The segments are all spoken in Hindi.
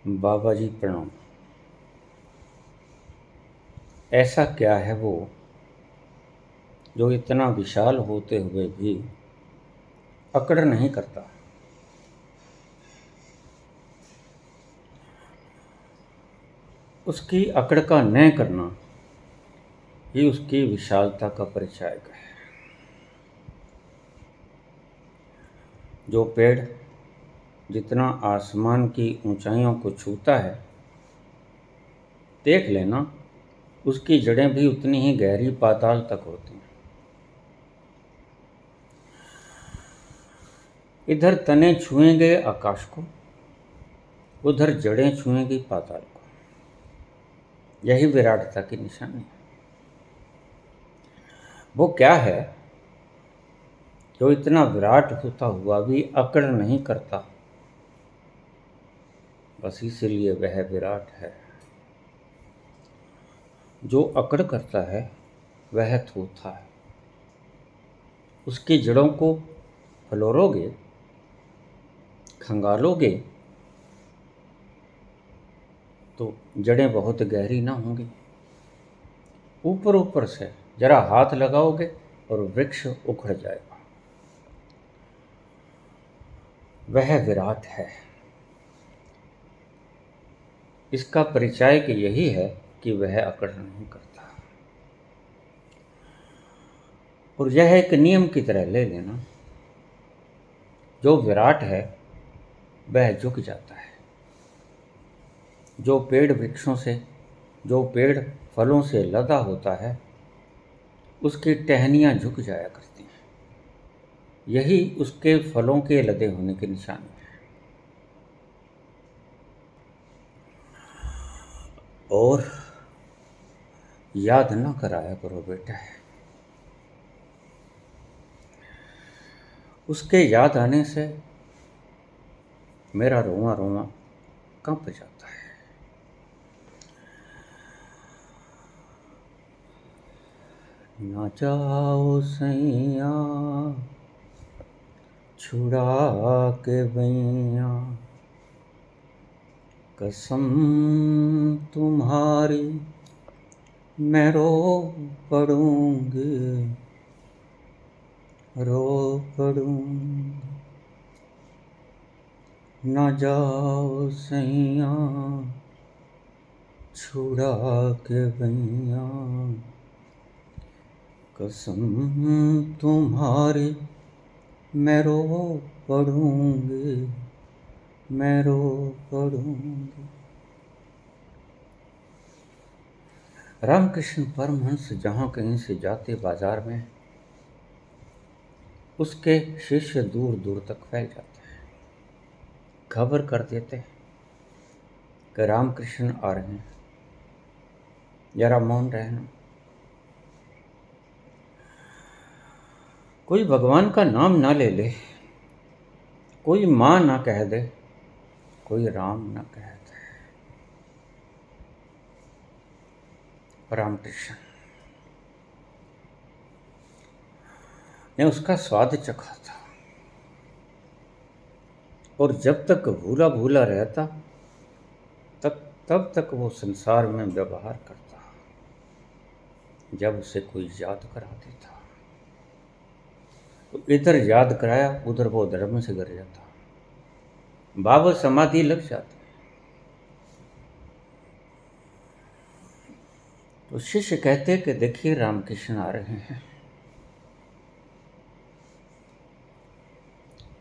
बाबा जी प्रणाम। ऐसा क्या है वो जो इतना विशाल होते हुए भी अकड़ नहीं करता? उसकी अकड़ का न करना ही उसकी विशालता का परिचायक है। जो पेड़ जितना आसमान की ऊंचाइयों को छूता है, देख लेना उसकी जड़ें भी उतनी ही गहरी पाताल तक होती हैं। इधर तने छुएंगे आकाश को, उधर जड़ें छुएंगी पाताल को। यही विराटता की निशानी है। वो क्या है जो इतना विराट होता हुआ भी अकड़ नहीं करता? बस इसीलिए वह विराट है। जो अकड़ करता है वह थोथा है। उसकी जड़ों को फलोरोगे, खंगालोगे तो जड़ें बहुत गहरी ना होंगी। ऊपर ऊपर से जरा हाथ लगाओगे और वृक्ष उखड़ जाएगा। वह विराट है। इसका परिचय कि यही है कि वह अकड़ नहीं करता। और यह एक नियम की तरह ले लेना, जो विराट है वह झुक जाता है। जो पेड़ फलों से लदा होता है, उसकी टहनियाँ झुक जाया करती हैं। यही उसके फलों के लदे होने की निशानी है। और याद न कराया करो बेटा, उसके याद आने से मेरा रोआ रोआ कांप जाता है। ना जाओ सैया छुड़ा के बैया, कसम तुम्हारी मैं रो पड़ूंगी, रो पड़ूंगी। ना जाओ सैया छुड़ा के बैया, कसम तुम्हारी मैं रो पड़ूंगी, मैं रो पड़ूंगी। रामकृष्ण परमहंस जहाँ कहीं से जाते बाजार में, उसके शिष्य दूर दूर तक फैल जाते हैं। खबर कर देते हैं कि रामकृष्ण आ रहे हैं, जरा मौन रहना। कोई भगवान का नाम ना ले ले, कोई माँ ना कह दे, कोई राम ना कह दे। रामकृष्ण ने उसका स्वाद चखा था, और जब तक भूला भूला रहता तब तक वो संसार में व्यवहार करता। जब उसे कोई याद करा देता तो इधर याद कराया, उधर वो धर्म से गिर जाता, भाव समाधि लग जाती। तो शिष्य कहते कि देखिए रामकृष्ण आ रहे हैं।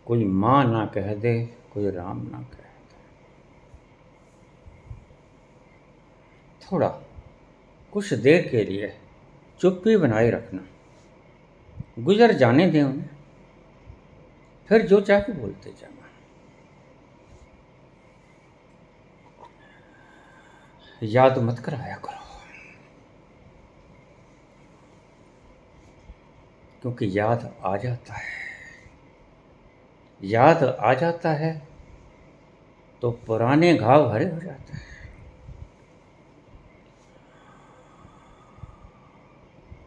कोई माँ ना कह दे, कोई राम ना कह दे। थोड़ा कुछ देर के लिए चुप्पी बनाए रखना, गुजर जाने दें उन्हें, फिर जो चाहे बोलते जाना। याद मत कराया करो, क्योंकि याद आ जाता है। याद आ जाता है तो पुराने घाव हरे हो जाते हैं,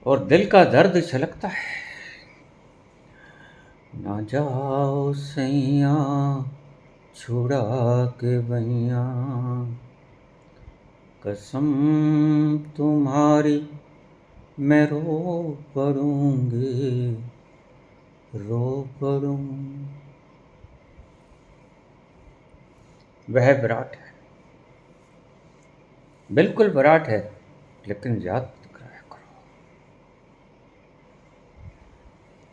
और दिल का दर्द छलकता है। ना जाओ सैया छुड़ा के भैया कसम तुम्हारी मैं रो पड़ूंगी, रो पड़ूं। वह विराट है, बिल्कुल विराट है, लेकिन याद कराया करो।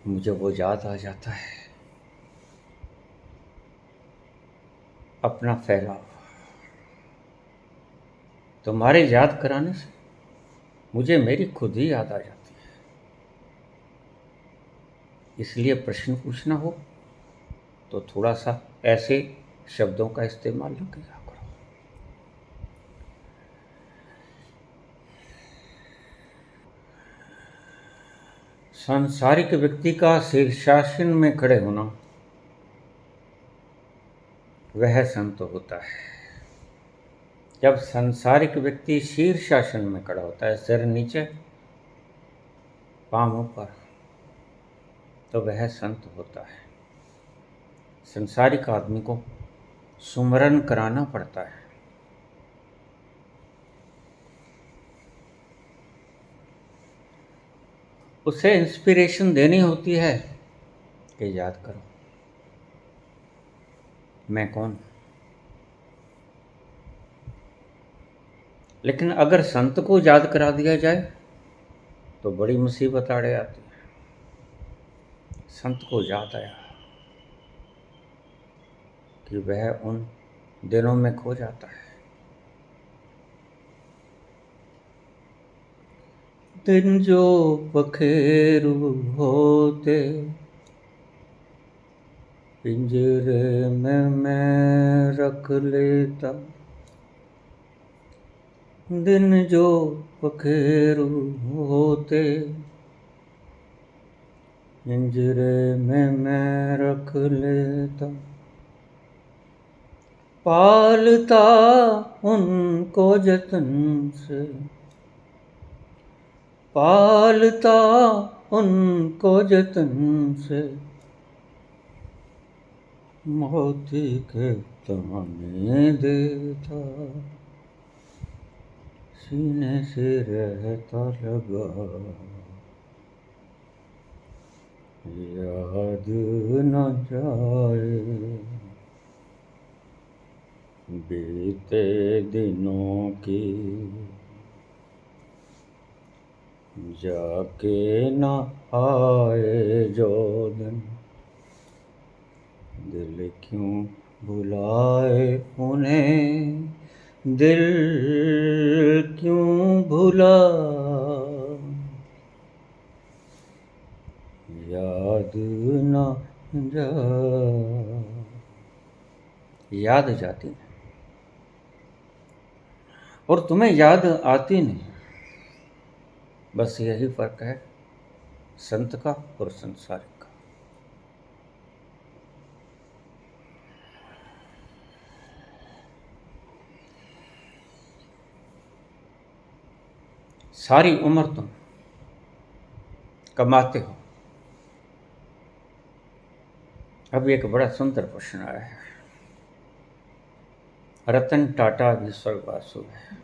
मुझे वो याद आ जाता है, अपना फैलाव। तुम्हारे याद कराने से मुझे मेरी खुद ही याद आ जाती है। इसलिए प्रश्न पूछना हो तो थोड़ा सा ऐसे शब्दों का इस्तेमाल न किया करो। सांसारिक व्यक्ति का शीर्षासन में खड़े होना वह संत होता है। जब सांसारिक व्यक्ति शीर्षासन में खड़ा होता है, सिर नीचे पांव ऊपर, तो वह संत होता है। संसारिक आदमी को सुमरन कराना पड़ता है। उसे इंस्पिरेशन देनी होती है कि याद करो मैं कौन। लेकिन अगर संत को याद करा दिया जाए तो बड़ी मुसीबत आड़े आती है। संत को याद आया कि वह उन दिनों में खो जाता है। दिन जो पखेरु होते पिंजरे में मैं रख लेता। दिन जो पखेरु होते पिंजरे में मैं रख लेता। पालता उनको जतन से, पालता उनको जतन से। मोती के ताने देता, सीने से रहता लगा। याद न जाए बीते दिनों की, जाके न आए जो दिन। दिल क्यों भुलाए उन्हें, दिल क्यों भुला। याद न जा, याद जाती नहीं और तुम्हें याद आती नहीं। बस यही फर्क है संत का और संसारिक का। सारी उम्र तुम कमाते हो। अब एक बड़ा सुंदर प्रश्न आया है। रतन टाटा भी स्वर्गवासी है।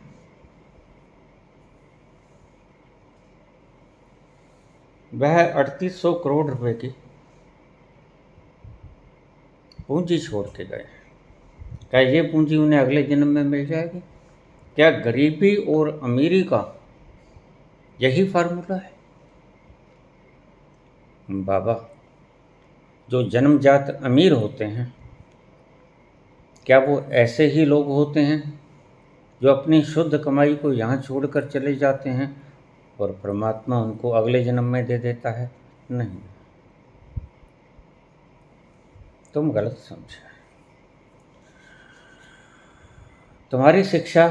वह 3800 करोड़ रुपए की पूंजी छोड़ के गए। क्या ये पूंजी उन्हें अगले जन्म में मिल जाएगी? क्या गरीबी और अमीरी का यही फार्मूला है? बाबा, जो जन्मजात अमीर होते हैं, क्या वो ऐसे ही लोग होते हैं जो अपनी शुद्ध कमाई को यहाँ छोड़कर चले जाते हैं और परमात्मा उनको अगले जन्म में दे देता है? नहीं, तुम गलत समझे। तुम्हारी शिक्षा,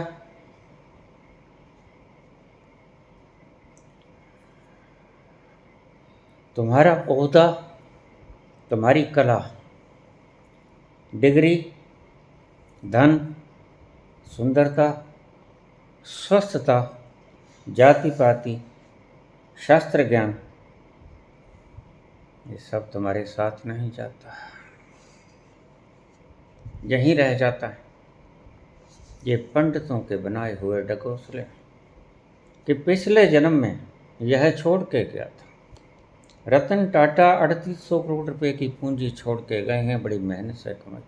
तुम्हारा ओहदा, तुम्हारी कला, डिग्री, धन, सुंदरता, स्वस्थता, जाति पाति, शास्त्र ज्ञान, ये सब तुम्हारे साथ नहीं जाता। यहीं रह जाता है। ये पंडितों के बनाए हुए ढकोसले कि पिछले जन्म में यह छोड़ के गया था। रतन टाटा 3800 करोड़ रुपए की पूंजी छोड़ के गए हैं, बड़ी मेहनत से कमाई।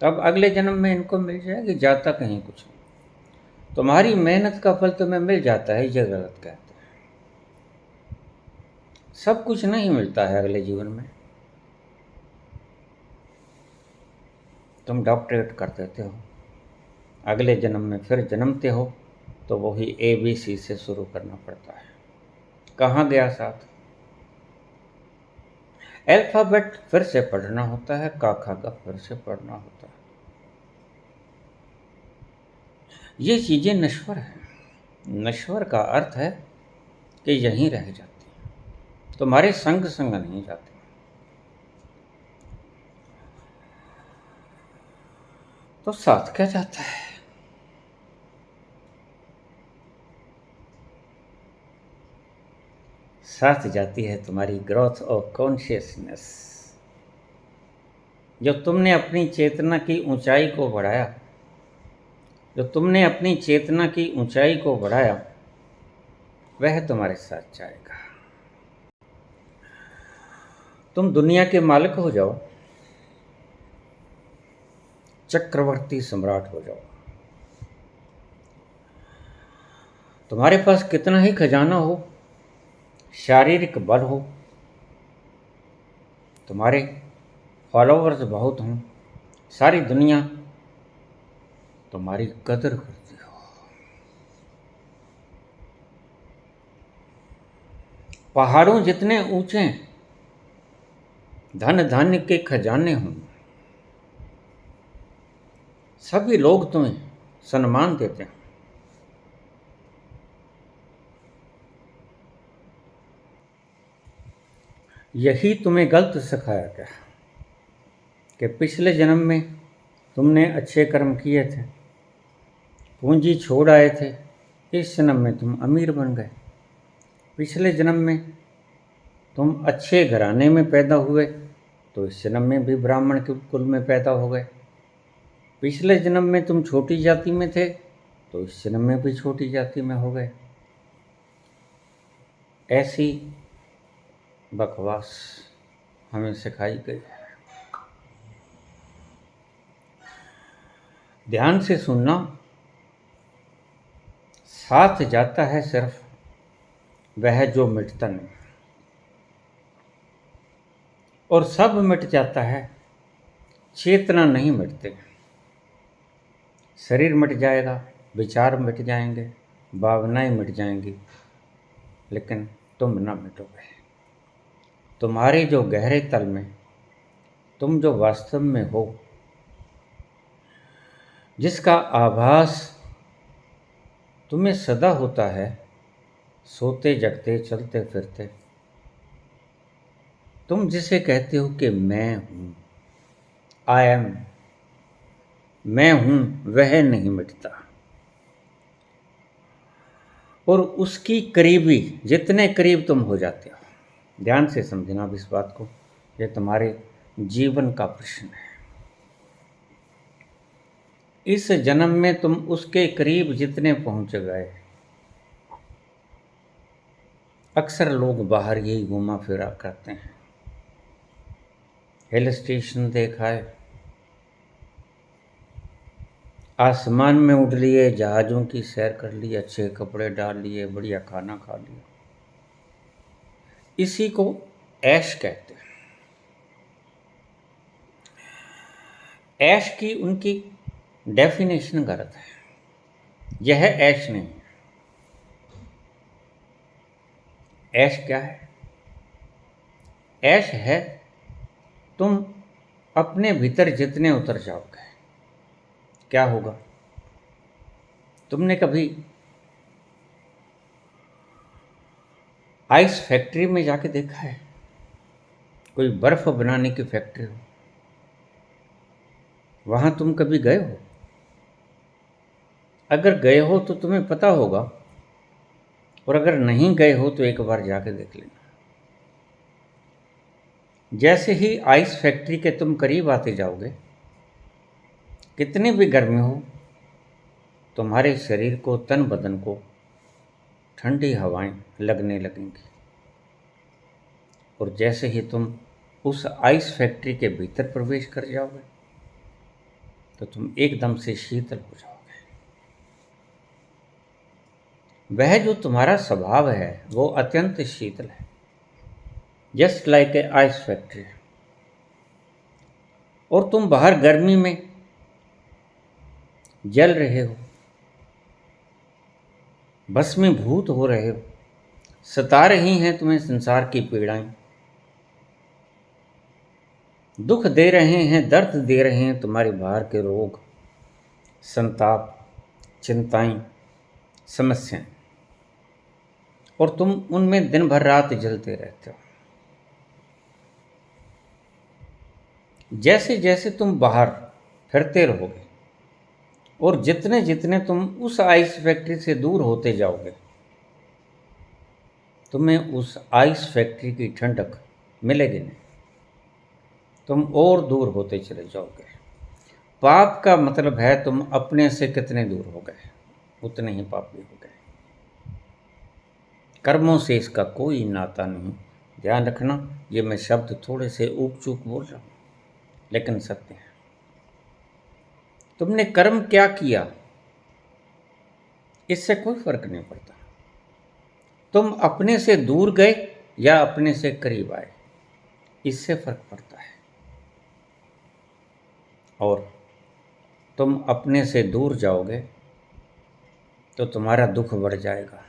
तब अगले जन्म में इनको मिल जाएगी, जाता कहीं कुछ नहीं। तुम्हारी मेहनत का फल तुम्हें मिल जाता है, ये गलत कहते हैं। सब कुछ नहीं मिलता है अगले जीवन में। तुम डॉक्टरेट कर देते हो, अगले जन्म में फिर जन्मते हो तो वही ABC से शुरू करना पड़ता है। कहाँ गया साथ? अल्फ़ाबेट फिर से पढ़ना होता है, का खा का फिर से पढ़ना होता है। ये चीज़ें नश्वर हैं। नश्वर का अर्थ है कि यहीं रह जाती हैं, तुम्हारे संग संग नहीं जाती। तो साथ क्या जाता है? साथ जाती है तुम्हारी ग्रोथ ऑफ कॉन्शियसनेस। जो तुमने अपनी चेतना की ऊंचाई को बढ़ाया, जो तुमने अपनी चेतना की ऊंचाई को बढ़ाया, वह तुम्हारे साथ जाएगा। तुम दुनिया के मालिक हो जाओ, चक्रवर्ती सम्राट हो जाओ। तुम्हारे पास कितना ही खजाना हो, शारीरिक बल हो, तुम्हारे फॉलोवर्स बहुत हों, सारी दुनिया तुम्हारी कदर करती हो, पहाड़ों जितने ऊंचे धन धान्य के खजाने हों, सभी लोग तुम्हें सम्मान देते हैं। यही तुम्हें गलत सिखाया गया कि पिछले जन्म में तुमने अच्छे कर्म किए थे, पूंजी छोड़ आए थे, इस जन्म में तुम अमीर बन गए। पिछले जन्म में तुम अच्छे घराने में पैदा हुए तो इस जन्म में भी ब्राह्मण के कुल में पैदा हो गए। पिछले जन्म में तुम छोटी जाति में थे तो इस जन्म में भी छोटी जाति में हो गए। ऐसी बकवास हमें सिखाई गई है। ध्यान से सुनना। साथ जाता है सिर्फ वह जो मिटता नहीं, और सब मिट जाता है, चेतना नहीं मिटते। शरीर मिट जाएगा, विचार मिट जाएंगे, भावनाएं मिट जाएंगी, लेकिन तुम न मिटोगे। तुम्हारे जो गहरे तल में तुम जो वास्तव में हो, जिसका आभास तुम्हें सदा होता है, सोते जगते चलते फिरते, तुम जिसे कहते हो कि मैं हूँ, आई एम, मैं हूँ, वह नहीं मिटता। और उसकी करीबी, जितने करीब तुम हो जाते हो, ध्यान से समझना अब इस बात को, ये तुम्हारे जीवन का प्रश्न है। इस जन्म में तुम उसके करीब जितने पहुंच गए, अक्सर लोग बाहर यही घूमा फिरा करते हैं, हिल स्टेशन देखा है, आसमान में उड़ लिए, जहाज़ों की सैर कर ली, अच्छे कपड़े डाल लिए, बढ़िया खाना खा लिया। इसी को ऐश कहते हैं। ऐश की उनकी डेफिनेशन गलत है। यह ऐश नहीं है। ऐश क्या है? ऐश है तुम अपने भीतर जितने उतर जाओगे, क्या होगा? तुमने कभी आइस फैक्ट्री में जाके देखा है? कोई बर्फ बनाने की फैक्ट्री हो, वहां तुम कभी गए हो? अगर गए हो तो तुम्हें पता होगा, और अगर नहीं गए हो तो एक बार जाके देख लेना। जैसे ही आइस फैक्ट्री के तुम करीब आते जाओगे, कितनी भी गर्मी हो, तुम्हारे शरीर को, तन बदन को ठंडी हवाएं लगने लगेंगी। और जैसे ही तुम उस आइस फैक्ट्री के भीतर प्रवेश कर जाओगे तो तुम एकदम से शीतल हो जाओगे। वह जो तुम्हारा स्वभाव है वो अत्यंत शीतल है, just like a ice factory. और तुम बाहर गर्मी में जल रहे हो, भस्मीभूत हो रहे हो, सता रही हैं तुम्हें संसार की पीड़ाएं, दुख दे रहे हैं, दर्द दे रहे हैं तुम्हारे बाहर के रोग, संताप, चिंताएं, समस्याएं, और तुम उनमें दिन भर रात जलते रहते हो। जैसे जैसे तुम बाहर फिरते रहोगे और जितने जितने तुम उस आइस फैक्ट्री से दूर होते जाओगे, तुम्हें उस आइस फैक्ट्री की ठंडक मिलेगी नहीं, तुम और दूर होते चले जाओगे। पाप का मतलब है तुम अपने से कितने दूर हो गए, उतने ही पापी हो गए। कर्मों से इसका कोई नाता नहीं। ध्यान रखना, ये मैं शब्द थोड़े से ऊक चूक बोल रहा हूँ, लेकिन सत्य है। तुमने कर्म क्या किया इससे कोई फर्क नहीं पड़ता। तुम अपने से दूर गए या अपने से करीब आए, इससे फर्क पड़ता है। और तुम अपने से दूर जाओगे तो तुम्हारा दुख बढ़ जाएगा,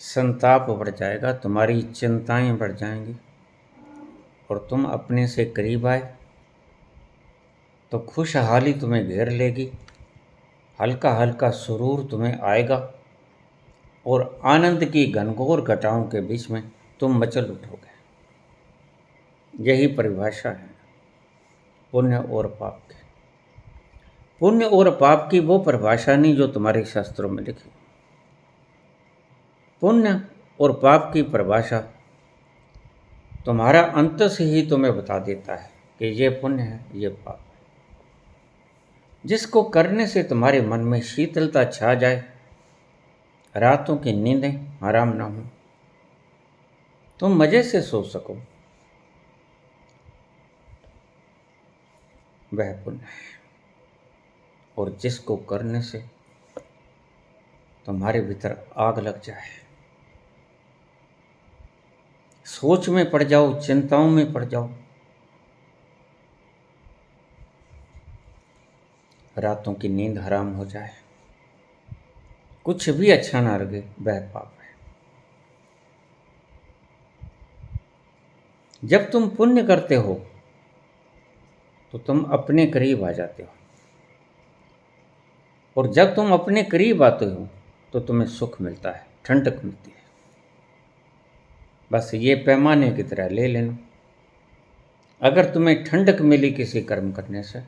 संताप बढ़ जाएगा, तुम्हारी चिंताएं बढ़ जाएंगी। और तुम अपने से करीब आए तो खुशहाली तुम्हें घेर लेगी, हल्का हल्का सुरूर तुम्हें आएगा और आनंद की घनघोर घटाओं के बीच में तुम मचल उठोगे। यही परिभाषा है पुण्य और पाप की। पुण्य और पाप की वो परिभाषा नहीं जो तुम्हारे शास्त्रों में लिखी। पुण्य और पाप की परिभाषा तुम्हारा अंतस ही तुम्हें बता देता है कि ये पुण्य है, ये पाप है। जिसको करने से तुम्हारे मन में शीतलता छा जाए, रातों की नींदें आराम ना हो, तुम मजे से सो सको, वह पुण्य है। और जिसको करने से तुम्हारे भीतर आग लग जाए, सोच में पड़ जाओ, चिंताओं में पड़ जाओ, रातों की नींद हराम हो जाए, कुछ भी अच्छा ना लगे, वह पाप है। जब तुम पुण्य करते हो तो तुम अपने करीब आ जाते हो, और जब तुम अपने करीब आते हो तो तुम्हें सुख मिलता है, ठंडक मिलती है। बस ये पैमाने की तरह ले लेना। अगर तुम्हें ठंडक मिली किसी कर्म करने से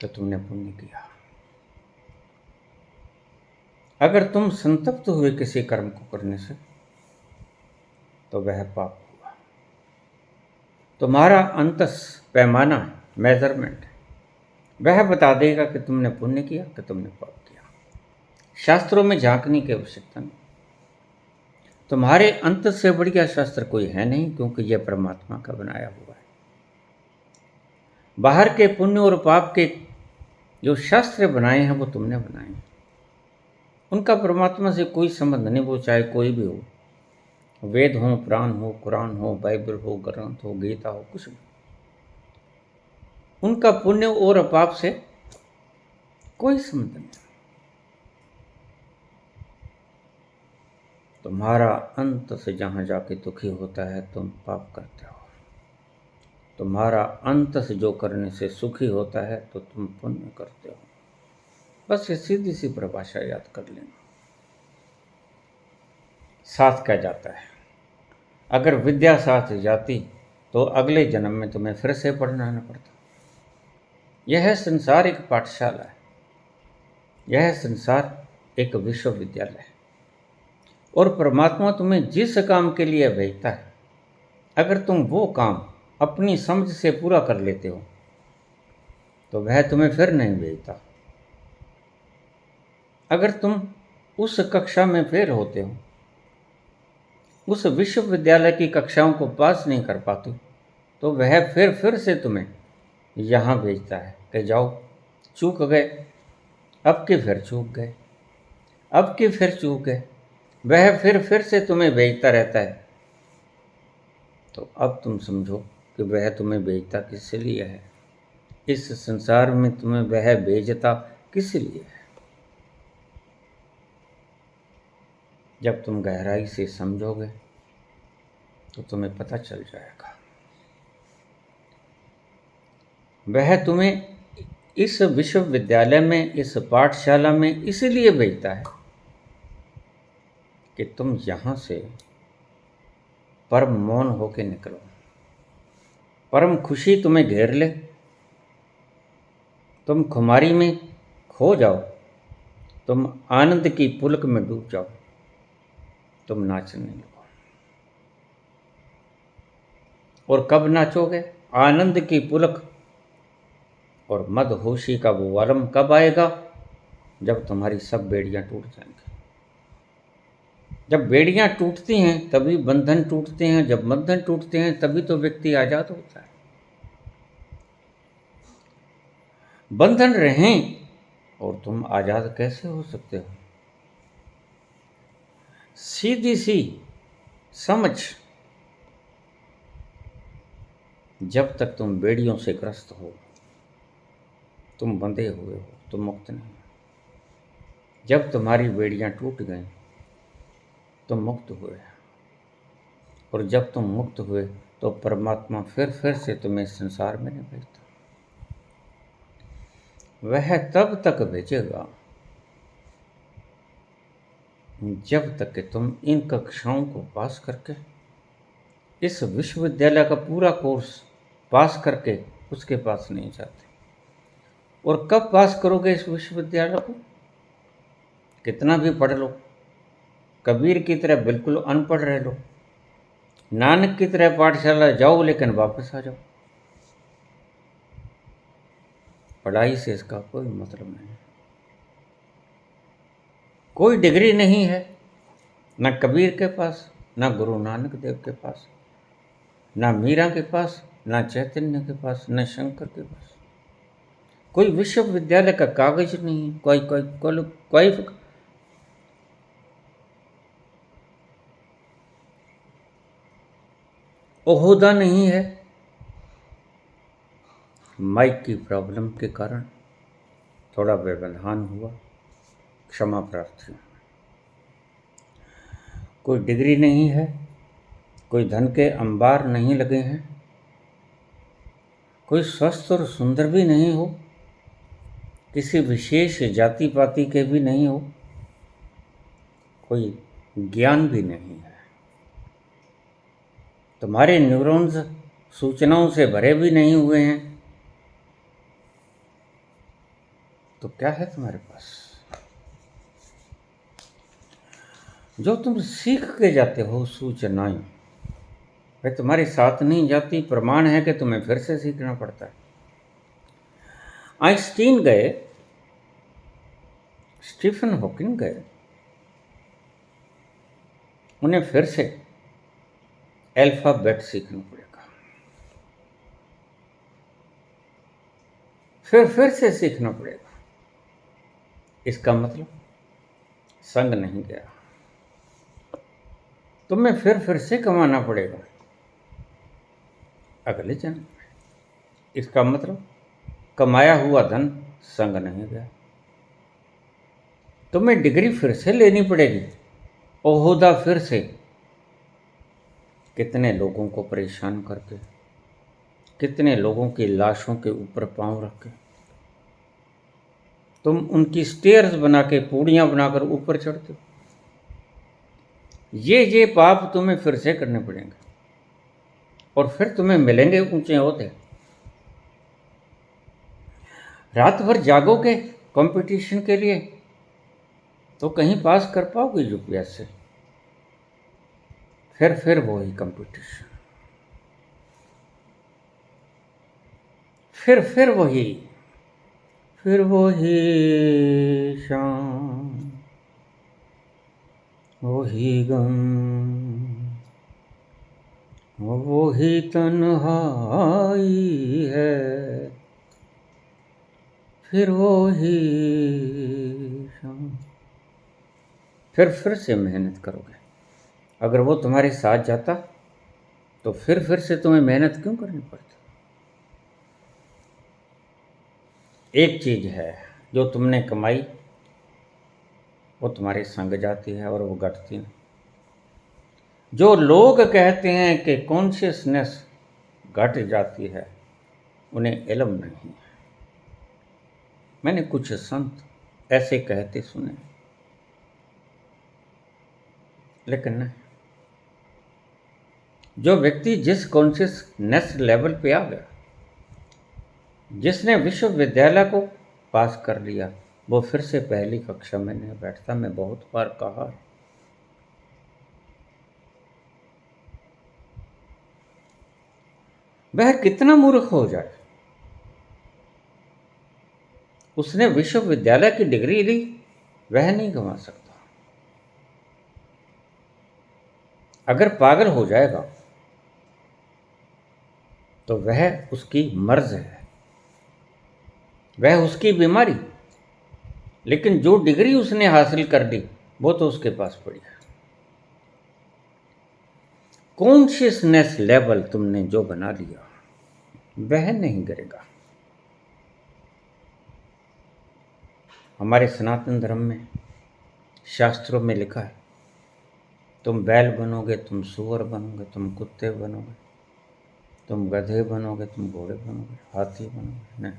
तो तुमने पुण्य किया। अगर तुम संतप्त हुए किसी कर्म को करने से तो वह पाप हुआ। तुम्हारा अंतस पैमाना, मेजरमेंट, वह बता देगा कि तुमने पुण्य किया कि तुमने पाप किया। शास्त्रों में झांकने की आवश्यकता नहीं। तुम्हारे अंत से बढ़िया शास्त्र कोई है नहीं, क्योंकि यह परमात्मा का बनाया हुआ है। बाहर के पुण्य और पाप के जो शास्त्र बनाए हैं वो तुमने बनाए हैं, उनका परमात्मा से कोई संबंध नहीं। वो चाहे कोई भी हो, वेद हो, पुराण हो, कुरान हो, बाइबल हो, ग्रंथ हो, गीता हो, कुछ भी, उनका पुण्य और पाप से कोई संबंध नहीं। तुम्हारा अंत से जहां जाके दुखी होता है तुम पाप करते हो, तुम्हारा अंत से जो करने से सुखी होता है तो तुम पुण्य करते हो। बस ये सीधी सी परिभाषा याद कर लेना। साथ क्या जाता है, अगर विद्या साथ जाती तो अगले जन्म में तुम्हें फिर से पढ़ना न पड़ता। यह संसार एक पाठशाला है, यह संसार एक विश्वविद्यालय है, और परमात्मा तुम्हें जिस काम के लिए भेजता है, अगर तुम वो काम अपनी समझ से पूरा कर लेते हो तो वह तुम्हें फिर नहीं भेजता। अगर तुम उस कक्षा में फेल होते हो, उस विश्वविद्यालय की कक्षाओं को पास नहीं कर पाते, तो वह फिर से तुम्हें यहाँ भेजता है कि जाओ, चूक गए, अब की फिर चूक गए, अब की फिर चूक गए। वह फिर से तुम्हें भेजता रहता है। तो अब तुम समझो कि वह तुम्हें भेजता किस लिए है। इस संसार में तुम्हें वह भेजता किस लिए है। जब तुम गहराई से समझोगे तो तुम्हें पता चल जाएगा। वह तुम्हें इस विश्वविद्यालय में, इस पाठशाला में इसलिए भेजता है कि तुम यहाँ से परम मौन होके निकलो, परम खुशी तुम्हें घेर ले, तुम खुमारी में खो जाओ, तुम आनंद की पुलक में डूब जाओ, तुम नाचने लगो। और कब नाचोगे? आनंद की पुलक और मदहोशी का वो आलम कब आएगा? जब तुम्हारी सब बेड़ियां टूट जाएंगी। जब बेड़ियां टूटती हैं तभी बंधन टूटते हैं, जब बंधन टूटते हैं तभी तो व्यक्ति आजाद होता है। बंधन रहें और तुम आजाद कैसे हो सकते हो? सीधी सी समझ, जब तक तुम बेड़ियों से ग्रस्त हो, तुम बंधे हुए हो, तुम मुक्त नहीं। जब तुम्हारी बेड़ियां टूट गई तुम मुक्त हुए, और जब तुम मुक्त हुए तो परमात्मा फिर से तुम्हें संसार में नहीं भेजता। वह तब तक भेजेगा जब तक कि तुम इन कक्षाओं को पास करके, इस विश्वविद्यालय का पूरा कोर्स पास करके उसके पास नहीं जाते। और कब पास करोगे इस विश्वविद्यालय को? कितना भी पढ़ लो, कबीर की तरह बिल्कुल अनपढ़ रह लो, नानक की तरह पाठशाला जाओ लेकिन वापस आ जाओ, पढ़ाई से इसका कोई मतलब नहीं। कोई डिग्री नहीं है, न कबीर के पास, न गुरु नानक देव के पास, न मीरा के पास, न चैतन्य के पास, न शंकर के पास। कोई विश्वविद्यालय का कागज नहीं, कोई ओहदा नहीं है। माइक की प्रॉब्लम के कारण थोड़ा व्यवधान हुआ, क्षमा प्रार्थी। कोई डिग्री नहीं है, कोई धन के अंबार नहीं लगे हैं, कोई स्वस्थ और सुंदर भी नहीं हो, किसी विशेष जाति पाति के भी नहीं हो, कोई ज्ञान भी नहीं है, तुम्हारे न्यूरॉन्स सूचनाओं से भरे भी नहीं हुए हैं, तो क्या है तुम्हारे पास? जो तुम सीख के जाते हो सूचनाएं, वे तुम्हारे साथ नहीं जाती। प्रमाण है कि तुम्हें फिर से सीखना पड़ता है। आइंस्टीन गए, स्टीफन हॉकिंग गए, उन्हें फिर से अल्फाबेट सीखना पड़ेगा, फिर से सीखना पड़ेगा। इसका मतलब संग नहीं गया, तुम्हें फिर से कमाना पड़ेगा अगले जन्म में। इसका मतलब कमाया हुआ धन संग नहीं गया। तुम्हें डिग्री फिर से लेनी पड़ेगी, ओहदा फिर से। कितने लोगों को परेशान करके, कितने लोगों की लाशों के ऊपर पांव रख के तुम उनकी स्टेयर्स बना के, पूड़ियां बनाकर ऊपर चढ़ते हो। ये पाप तुम्हें फिर से करने पड़ेंगे, और फिर तुम्हें मिलेंगे ऊंचे ओहदे। रात भर जागोगे कंपटीशन के लिए तो कहीं पास कर पाओगे यूपीएस से। फिर वही कंपटीशन। फिर वही, फिर वही शाम, वही गम, वही तन्हाई है, फिर वही शाम। फिर से मेहनत करोगे। अगर वो तुम्हारे साथ जाता तो फिर से तुम्हें मेहनत क्यों करनी पड़ती। एक चीज है जो तुमने कमाई वो तुम्हारे संग जाती है और वो घटती नहीं। जो लोग कहते हैं कि कॉन्शियसनेस घट जाती है उन्हें इल्म नहीं है। मैंने कुछ संत ऐसे कहते सुने, लेकिन नहीं। जो व्यक्ति जिस कॉन्शियसनेस लेवल पे आ गया, जिसने विश्वविद्यालय को पास कर लिया, वो फिर से पहली कक्षा में नहीं बैठता। मैं बहुत बार कहा। वह कितना मूर्ख हो जाए, उसने विश्वविद्यालय की डिग्री ली, वह नहीं गंवा सकता। अगर पागल हो जाएगा तो वह उसकी मर्ज है, वह उसकी बीमारी। लेकिन जो डिग्री उसने हासिल कर ली वो तो उसके पास पड़ी है। कॉन्शियसनेस लेवल तुमने जो बना लिया वह नहीं गिरेगा। हमारे सनातन धर्म में शास्त्रों में लिखा है, तुम बैल बनोगे, तुम सूअर बनोगे, तुम कुत्ते बनोगे, तुम गधे बनोगे, तुम घोड़े बनोगे, हाथी बनोगे। नहीं,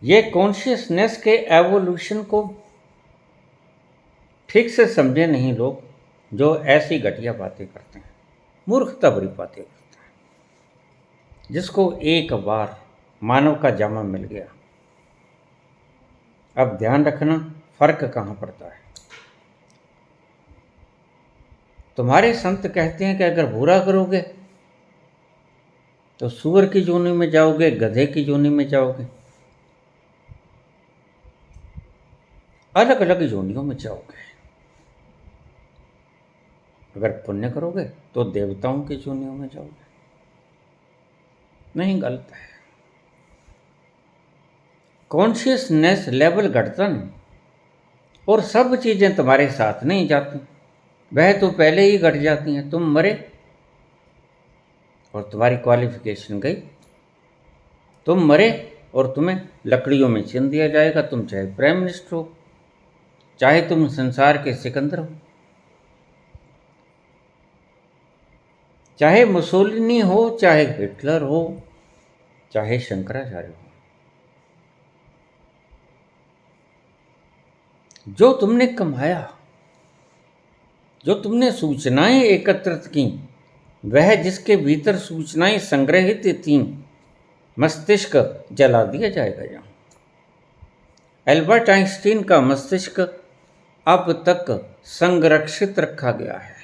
ये कॉन्शियसनेस के एवोल्यूशन को ठीक से समझे नहीं लोग, जो ऐसी घटिया बातें करते हैं, मूर्खता भरी बातें करते हैं। जिसको एक बार मानव का जामा मिल गया, अब ध्यान रखना फर्क कहाँ पड़ता है। तुम्हारे संत कहते हैं कि अगर बुरा करोगे तो सूअर की जोनी में जाओगे, गधे की जोनी में जाओगे, अलग अलग जोनियों में जाओगे। अगर पुण्य करोगे तो देवताओं की जोनियों में जाओगे। नहीं, गलत है। कॉन्शियसनेस लेवल घटता नहीं, और सब चीजें तुम्हारे साथ नहीं जाती, वह तो पहले ही घट जाती हैं। तुम मरे और तुम्हारी क्वालिफिकेशन गई। तुम मरे और तुम्हें लकड़ियों में छीन दिया जाएगा। तुम चाहे प्राइम मिनिस्टर हो, चाहे तुम संसार के सिकंदर हो, चाहे मुसोलिनी हो, चाहे हिटलर हो, चाहे शंकराचार्य हो। जो तुमने कमाया, जो तुमने सूचनाएं एकत्रित की, वह जिसके भीतर सूचनाएं संग्रहित थीं, मस्तिष्क जला दिया जाएगा। यहाँ एल्बर्ट आइंस्टीन का मस्तिष्क अब तक संरक्षित रखा गया है,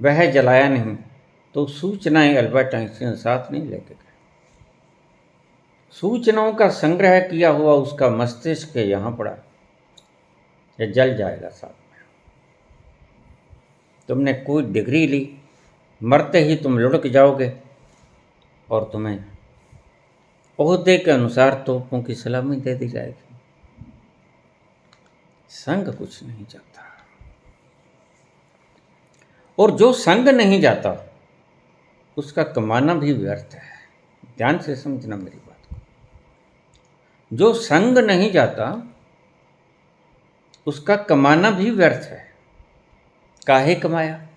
वह जलाया नहीं। तो सूचनाएं एल्बर्ट आइंस्टीन साथ नहीं लेके गए। सूचनाओं का संग्रह किया हुआ उसका मस्तिष्क यहाँ पड़ा, ये जल जाएगा साथ में। तुमने कोई डिग्री ली, मरते ही तुम लुढ़क जाओगे और तुम्हें ओहदे के अनुसार तोपों की सलामी दे दी जाएगी। संग कुछ नहीं जाता, और जो संग नहीं जाता उसका कमाना भी व्यर्थ है। ध्यान से समझना मेरी बात को। जो संग नहीं जाता उसका कमाना भी व्यर्थ है। काहे कमाया?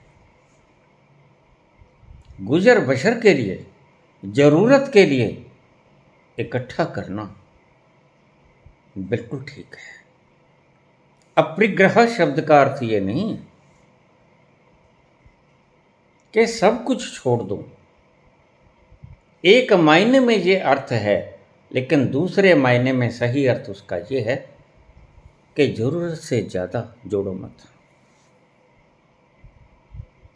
गुजर बसर के लिए, जरूरत के लिए इकट्ठा करना बिल्कुल ठीक है। अपरिग्रह शब्द का अर्थ ये नहीं है कि सब कुछ छोड़ दो। एक मायने में ये अर्थ है, लेकिन दूसरे मायने में सही अर्थ उसका ये है कि जरूरत से ज्यादा जोड़ो मत।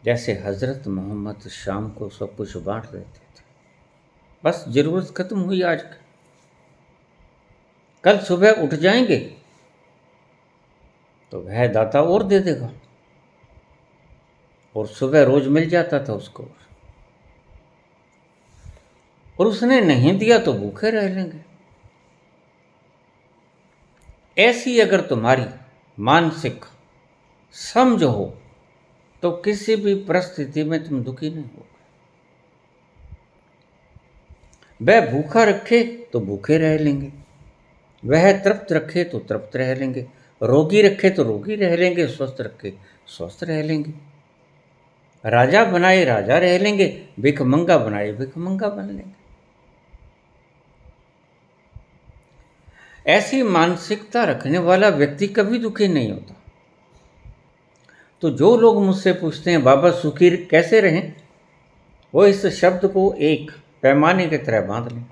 जैसे हज़रत मोहम्मद शाम को सब कुछ बांट देते थे। बस ज़रूरत ख़त्म हुई आज की, कल सुबह उठ जाएंगे तो वह दाता और दे देगा। और सुबह रोज़ मिल जाता था उसको, और उसने नहीं दिया तो भूखे रह लेंगे। ऐसी अगर तुम्हारी मानसिक समझ हो तो किसी भी परिस्थिति में तुम दुखी नहीं हो। वह भूखा रखे तो भूखे रह लेंगे, वह तृप्त रखे तो तृप्त रह लेंगे, रोगी रखे तो रोगी रह लेंगे, स्वस्थ रखे स्वस्थ रह लेंगे, राजा बनाए राजा रह लेंगे, भिखमंगा बनाए भिखमंगा बन लेंगे। ऐसी मानसिकता रखने वाला व्यक्ति कभी दुखी नहीं होता। तो जो लोग मुझसे पूछते हैं बाबा सुखी कैसे रहें, वो इस शब्द को एक पैमाने की तरह बांध लें।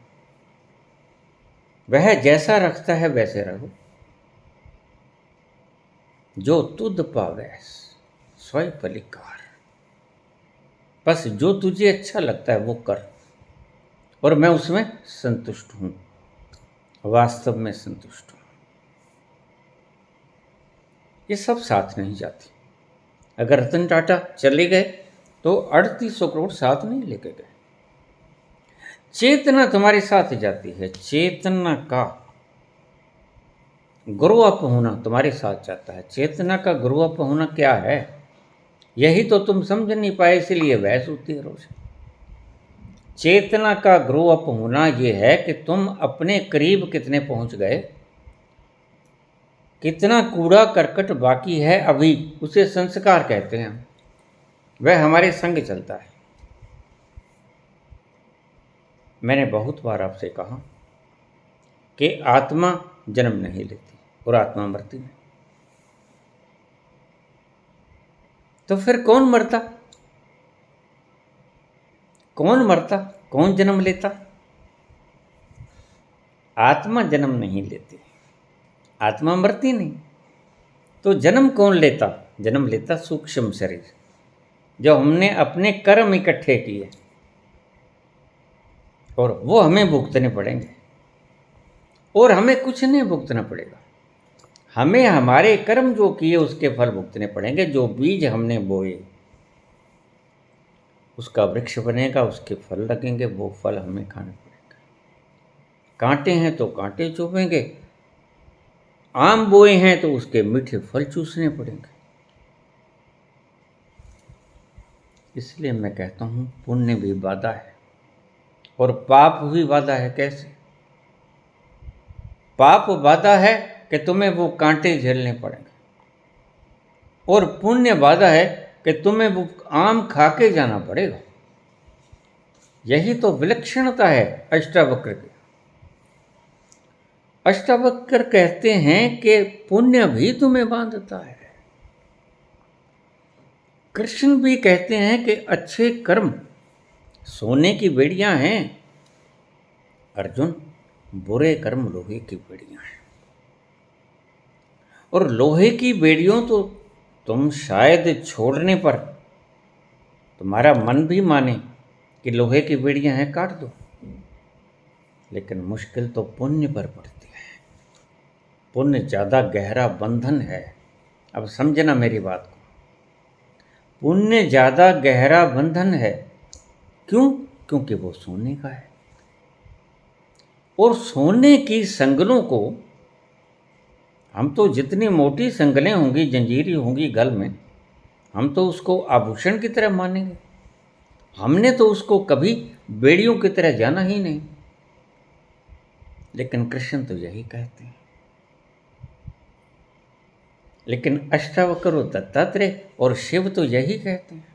वह जैसा रखता है वैसे रहो। जो तुद पावे स्वयं पलिकार, बस जो तुझे अच्छा लगता है वो कर, और मैं उसमें संतुष्ट हूं, वास्तव में संतुष्ट हूं। ये सब साथ नहीं जाती। अगर रतन टाटा चले गए तो 3800 करोड़ साथ नहीं लेके गए। चेतना तुम्हारे साथ जाती है, चेतना का ग्रो अप होना तुम्हारे साथ जाता है। चेतना का ग्रो अप होना क्या है, यही तो तुम समझ नहीं पाए, इसलिए बहस होती है रोज। चेतना का ग्रो अप होना यह है कि तुम अपने करीब कितने पहुंच गए, कितना कूड़ा करकट बाकी है अभी, उसे संस्कार कहते हैं। वह हमारे संग चलता है। मैंने बहुत बार आपसे कहा कि आत्मा जन्म नहीं लेती और आत्मा मरती नहीं। तो फिर कौन मरता, कौन मरता, कौन जन्म लेता? आत्मा जन्म नहीं लेती, आत्मा मरती नहीं। तो जन्म कौन लेता? जन्म लेता सूक्ष्म शरीर, जो हमने अपने कर्म इकट्ठे किए और वो हमें भुगतने पड़ेंगे। और हमें कुछ नहीं भुगतना पड़ेगा, हमें हमारे कर्म जो किए उसके फल भुगतने पड़ेंगे। जो बीज हमने बोए उसका वृक्ष बनेगा, उसके फल लगेंगे, वो फल हमें खाने पड़ेंगे। कांटे हैं तो कांटे चुभेंगे, आम बोए हैं तो उसके मीठे फल चूसने पड़ेंगे। इसलिए मैं कहता हूं पुण्य भी वादा है और पाप भी वादा है। कैसे? पाप वादा है कि तुम्हें वो कांटे झेलने पड़ेंगे, और पुण्य वादा है कि तुम्हें वो आम खा के जाना पड़ेगा। यही तो विलक्षणता है अष्टावक्र की। अष्टावक्र कहते हैं कि पुण्य भी तुम्हें बांधता है। कृष्ण भी कहते हैं कि अच्छे कर्म सोने की बेड़ियां हैं, अर्जुन बुरे कर्म लोहे की बेड़ियां हैं। और लोहे की बेड़ियों तो तुम शायद छोड़ने पर तुम्हारा मन भी माने कि लोहे की बेड़ियां हैं, काट दो, लेकिन मुश्किल तो पुण्य पर पड़ती है। पुण्य ज़्यादा गहरा बंधन है। अब समझना मेरी बात को, पुण्य ज़्यादा गहरा बंधन है। क्यों? क्योंकि वो सोने का है, और सोने की संगलों को हम तो जितनी मोटी संगलें होंगी, जंजीरें होंगी गल में, हम तो उसको आभूषण की तरह मानेंगे। हमने तो उसको कभी बेड़ियों की तरह जाना ही नहीं। लेकिन कृष्ण तो यही कहते हैं। लेकिन अष्टावक्र, दत्तात्रेय और शिव तो यही कहते हैं।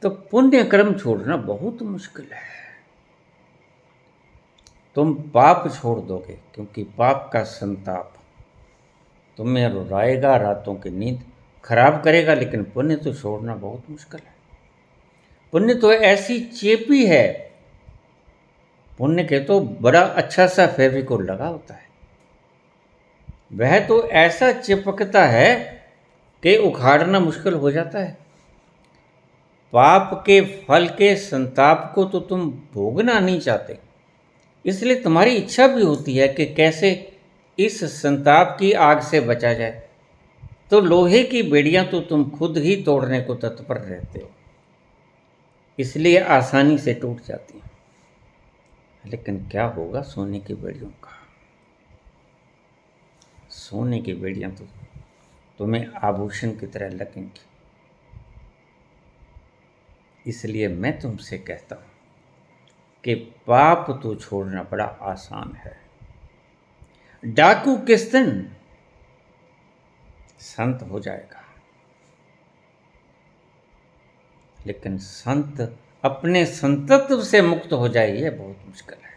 तो पुण्य कर्म छोड़ना बहुत मुश्किल है। तुम पाप छोड़ दोगे, क्योंकि पाप का संताप तुम्हें रुलाएगा, रातों की नींद खराब करेगा, लेकिन पुण्य तो छोड़ना बहुत मुश्किल है। पुण्य तो ऐसी चेपी है, पुण्य के तो बड़ा अच्छा सा फेविकोल लगा होता है, वह तो ऐसा चिपकता है कि उखाड़ना मुश्किल हो जाता है। पाप के फल के संताप को तो तुम भोगना नहीं चाहते, इसलिए तुम्हारी इच्छा भी होती है कि कैसे इस संताप की आग से बचा जाए। तो लोहे की बेड़ियां तो तुम खुद ही तोड़ने को तत्पर रहते हो, इसलिए आसानी से टूट जाती हैं। लेकिन क्या होगा सोने की बेड़ियों का? सोने की बेड़ियां तो तुम्हें आभूषण की तरह लगेंगी। इसलिए मैं तुमसे कहता हूं कि पाप तो छोड़ना बड़ा आसान है। डाकू किस दिन संत हो जाएगा, लेकिन संत अपने संतत्व से मुक्त हो जाए यह बहुत मुश्किल है।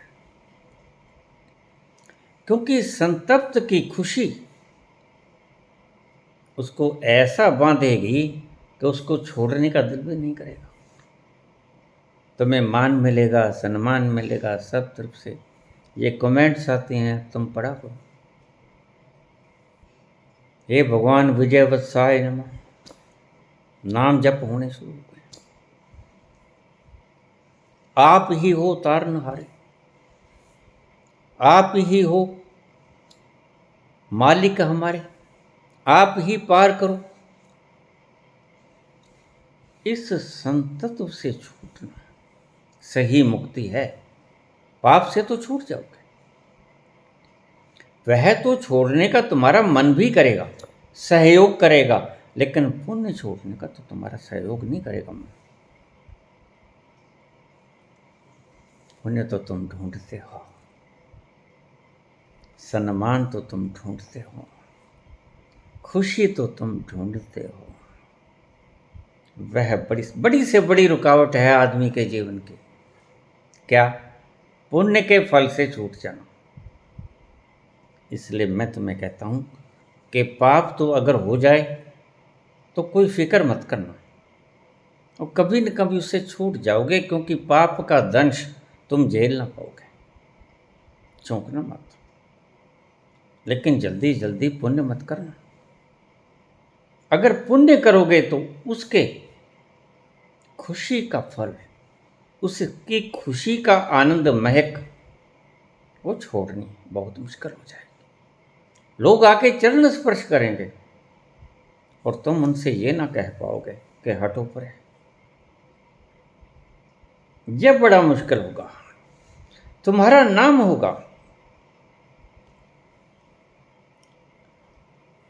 क्योंकि संतप्त की खुशी उसको ऐसा बांधेगी कि उसको छोड़ने का दिल भी नहीं करेगा। तुम्हें मान मिलेगा, सम्मान मिलेगा सब तरफ से। ये कमेंट्स आते हैं, तुम पढ़ा करो। हे भगवान विजय वत्साय नमः, नाम जप होने शुरू हो गए। आप ही हो तारनहारे, आप ही हो मालिक हमारे, आप ही पार करो। इस संतत्व से छूटना सही मुक्ति है। पाप से तो छूट जाओगे, वह तो छोड़ने का तुम्हारा मन भी करेगा, सहयोग करेगा, लेकिन पुण्य छोड़ने का तो तुम्हारा सहयोग नहीं करेगा मन। पुण्य तो तुम ढूंढते हो, सम्मान तो तुम ढूंढते हो, खुशी तो तुम ढूंढते हो। वह बड़ी से बड़ी रुकावट है आदमी के जीवन की। क्या? पुण्य के फल से छूट जाना। इसलिए मैं तुम्हें कहता हूं कि पाप तो अगर हो जाए तो कोई फिक्र मत करना, और कभी न कभी उससे छूट जाओगे, क्योंकि पाप का दंश तुम झेल ना पाओगे। चौंकना मत, लेकिन जल्दी जल्दी पुण्य मत करना। अगर पुण्य करोगे तो उसके खुशी का फल, उसकी खुशी का आनंद महक वो छोड़नी बहुत मुश्किल हो जाएगी। लोग आके चरण स्पर्श करेंगे और तुम उनसे ये ना कह पाओगे कि हटो परे। यह बड़ा मुश्किल होगा। तुम्हारा नाम होगा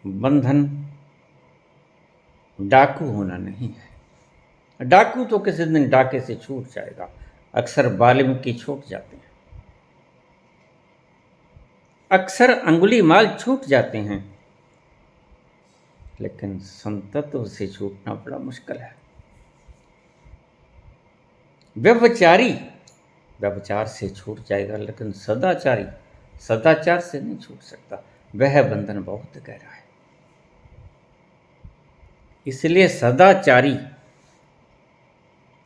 बंधन, डाकू होना नहीं है। डाकू तो किसी दिन डाके से छूट जाएगा। अक्सर वाल्मीकि छूट जाते हैं, अक्सर अंगुली माल छूट जाते हैं, लेकिन संतत्व से छूटना बड़ा मुश्किल है। व्यभिचारी व्यभिचार से छूट जाएगा, लेकिन सदाचारी सदाचार से नहीं छूट सकता। वह बंधन बहुत गहरा है। इसलिए सदाचारी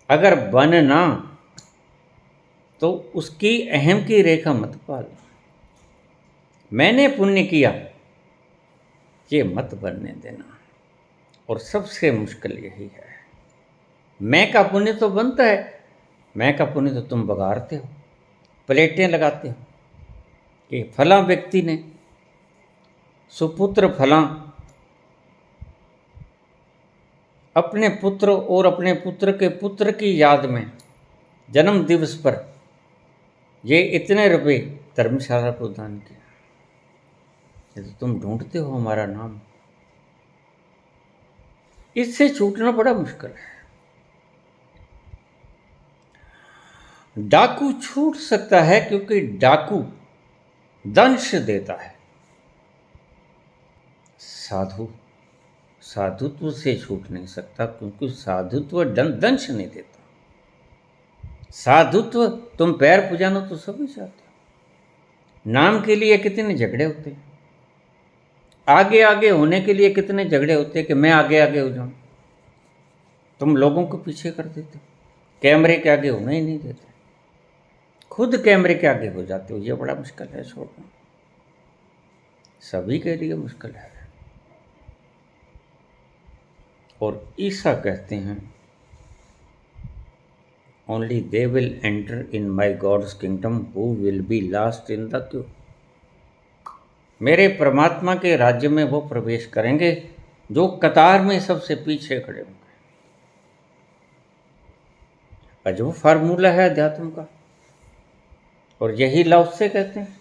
अगर बनना तो उसकी अहम की रेखा मत पालो। मैंने पुण्य किया ये मत बनने देना। और सबसे मुश्किल यही है, मैं का पुण्य तो बनता है। मैं का पुण्य तो तुम बगाड़ते हो, प्लेटें लगाते हो कि फला व्यक्ति ने सुपुत्र फला अपने पुत्र और अपने पुत्र के पुत्र की याद में जन्म दिवस पर ये इतने रुपए धर्मशाला को दान किया। ये तो तुम ढूंढते हो हमारा नाम। इससे छूटना बड़ा मुश्किल है। डाकू छूट सकता है क्योंकि डाकू दंश देता है। साधु साधुत्व से छूट नहीं सकता, क्योंकि साधुत्व दंश नहीं देता। साधुत्व तुम पैर पुजाना तो सभी चाहते हो। नाम के लिए कितने झगड़े होते हैं, आगे आगे होने के लिए कितने झगड़े होते हैं कि मैं आगे आगे हो जाऊं। तुम लोगों को पीछे कर देते हो, कैमरे के आगे होना ही नहीं देते, खुद कैमरे के आगे हो जाते हो। ये बड़ा मुश्किल है छोड़ना, सभी के लिए मुश्किल है। और ईसा कहते हैं only they will enter in my God's kingdom who will be last in the queue. मेरे परमात्मा के राज्य में वो प्रवेश करेंगे जो कतार में सबसे पीछे खड़े होंगे। अजब फार्मूला है अध्यात्म का, और यही लाओ से कहते हैं।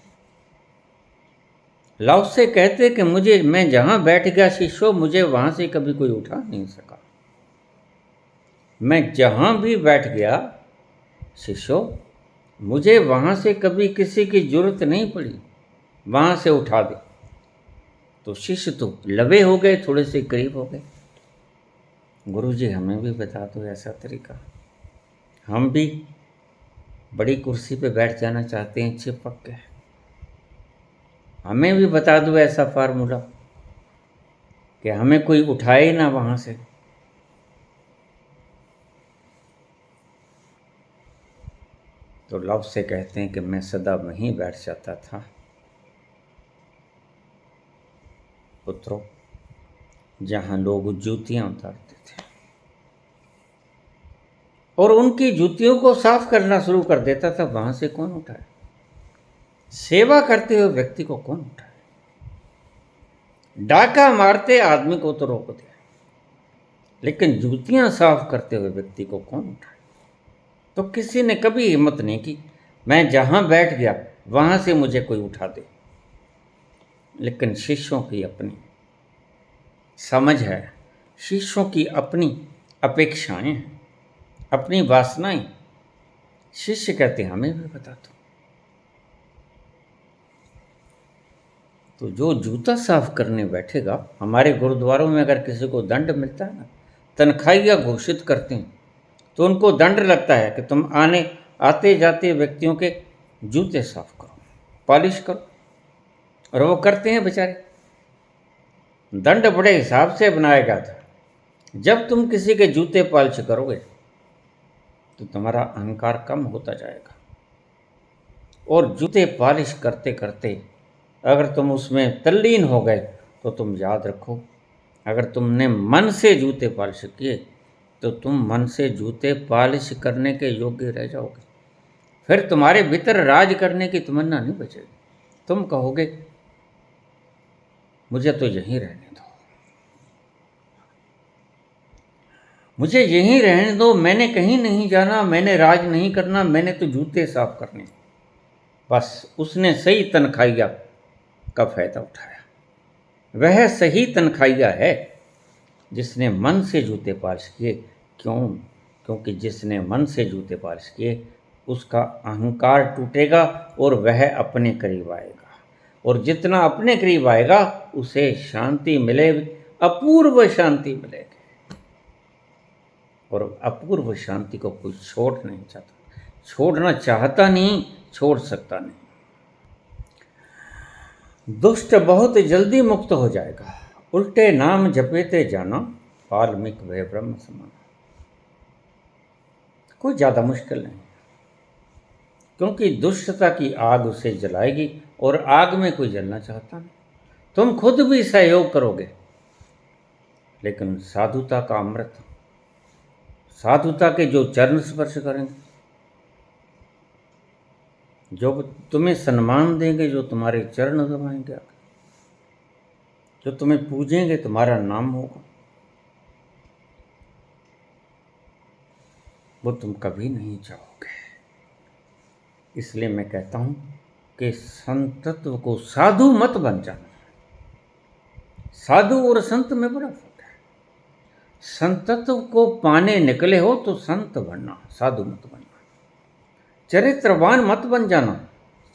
लाओ से कहते कि मैं जहां बैठ गया शिष्यो, मुझे वहां से कभी कोई उठा नहीं सका। मैं जहां भी बैठ गया शिष्यो, मुझे वहां से कभी किसी की जरूरत नहीं पड़ी वहां से उठा दे। तो शिष्य तो लवे हो गए, थोड़े से करीब हो गए। गुरुजी हमें भी बता दो ऐसा तरीका, हम भी बड़ी कुर्सी पे बैठ जाना चाहते हैं चिपक के। हमें भी बता दो ऐसा फार्मूला कि हमें कोई उठाए ना वहां से। तो लव से कहते हैं कि मैं सदा वहीं बैठ जाता था पुत्रों जहां लोग जूतियां उतारते थे, और उनकी जूतियों को साफ करना शुरू कर देता था। वहां से कौन उठाए? सेवा करते हुए व्यक्ति को कौन उठाए? डाका मारते आदमी को तो रोक दिया, लेकिन जूतियां साफ करते हुए व्यक्ति को कौन उठाए? तो किसी ने कभी हिम्मत नहीं की मैं जहां बैठ गया वहां से मुझे कोई उठा दे। लेकिन शिष्यों की अपनी समझ है, शिष्यों की अपनी अपेक्षाएं हैं, अपनी वासनाएं। शिष्य कहते हैं हमें भी बता दो। तो जो जूता साफ करने बैठेगा, हमारे गुरुद्वारों में अगर किसी को दंड मिलता है ना, तनख्वाहिया घोषित करते हैं, तो उनको दंड लगता है कि तुम आते जाते व्यक्तियों के जूते साफ करो, पॉलिश करो। और वो करते हैं बेचारे। दंड बड़े हिसाब से बनाया गया था। जब तुम किसी के जूते पॉलिश करोगे तो तुम्हारा अहंकार कम होता जाएगा, और जूते पॉलिश करते करते अगर तुम उसमें तल्लीन हो गए तो तुम याद रखो, अगर तुमने मन से जूते पॉलिश किए तो तुम मन से जूते पॉलिश करने के योग्य रह जाओगे। फिर तुम्हारे भीतर राज करने की तमन्ना नहीं बचेगी। तुम कहोगे मुझे तो यहीं रहने दो, मुझे यहीं रहने दो, मैंने कहीं नहीं जाना, मैंने राज नहीं करना, मैंने तो जूते साफ करने। बस उसने सही तनख्वाहिया का फायदा उठाया। वह सही तनख्वाहिया है जिसने मन से जूते पॉलिश किए। क्यों? क्योंकि जिसने मन से जूते पॉलिश किए उसका अहंकार टूटेगा और वह अपने करीब आएगा, और जितना अपने करीब आएगा उसे शांति मिलेगी, अपूर्व शांति मिलेगी। और अपूर्व शांति को कोई छोड़ नहीं चाहता, छोड़ना चाहता नहीं, छोड़ सकता नहीं। दुष्ट बहुत जल्दी मुक्त हो जाएगा, उल्टे नाम जपेते जाना, वाल्मीकि वह ब्रह्म समान। कोई ज़्यादा मुश्किल नहीं, क्योंकि दुष्टता की आग उसे जलाएगी, और आग में कोई जलना चाहता नहीं। तुम खुद भी सहयोग करोगे, लेकिन साधुता का अमृत, साधुता के जो चरण स्पर्श करेंगे, जो तुम्हें सम्मान देंगे, जो तुम्हारे चरण दबाएंगे, जो तुम्हें पूजेंगे, तुम्हारा नाम होगा, वो तुम कभी नहीं चाहोगे। इसलिए मैं कहता हूं कि संतत्व को, साधु मत बन जाना। साधु और संत में बड़ा फर्क है। संतत्व को पाने निकले हो तो संत बनना, साधु मत बनना। चरित्रवान मत बन जाना,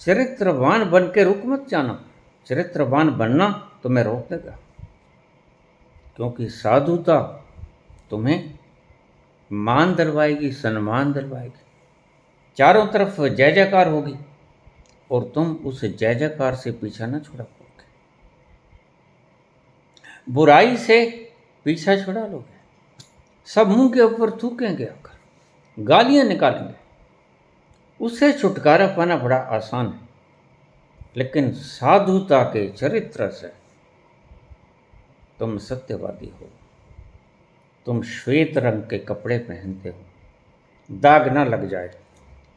चरित्रवान बन के रुक मत जाना। चरित्रवान बनना तुम्हें रोक देगा, क्योंकि साधुता तुम्हें मान दिलवाएगी, सम्मान दिलवाएगी, चारों तरफ जय जयकार होगी, और तुम उस जय जयकार से पीछा न छुड़ा पाओगे। बुराई से पीछा छुड़ा लोगे, सब मुंह के ऊपर थूकेंगे आकर, गालियां निकालेंगे, उससे छुटकारा पाना बड़ा आसान है। लेकिन साधुता के चरित्र से तुम सत्यवादी हो, तुम श्वेत रंग के कपड़े पहनते हो, दाग ना लग जाए,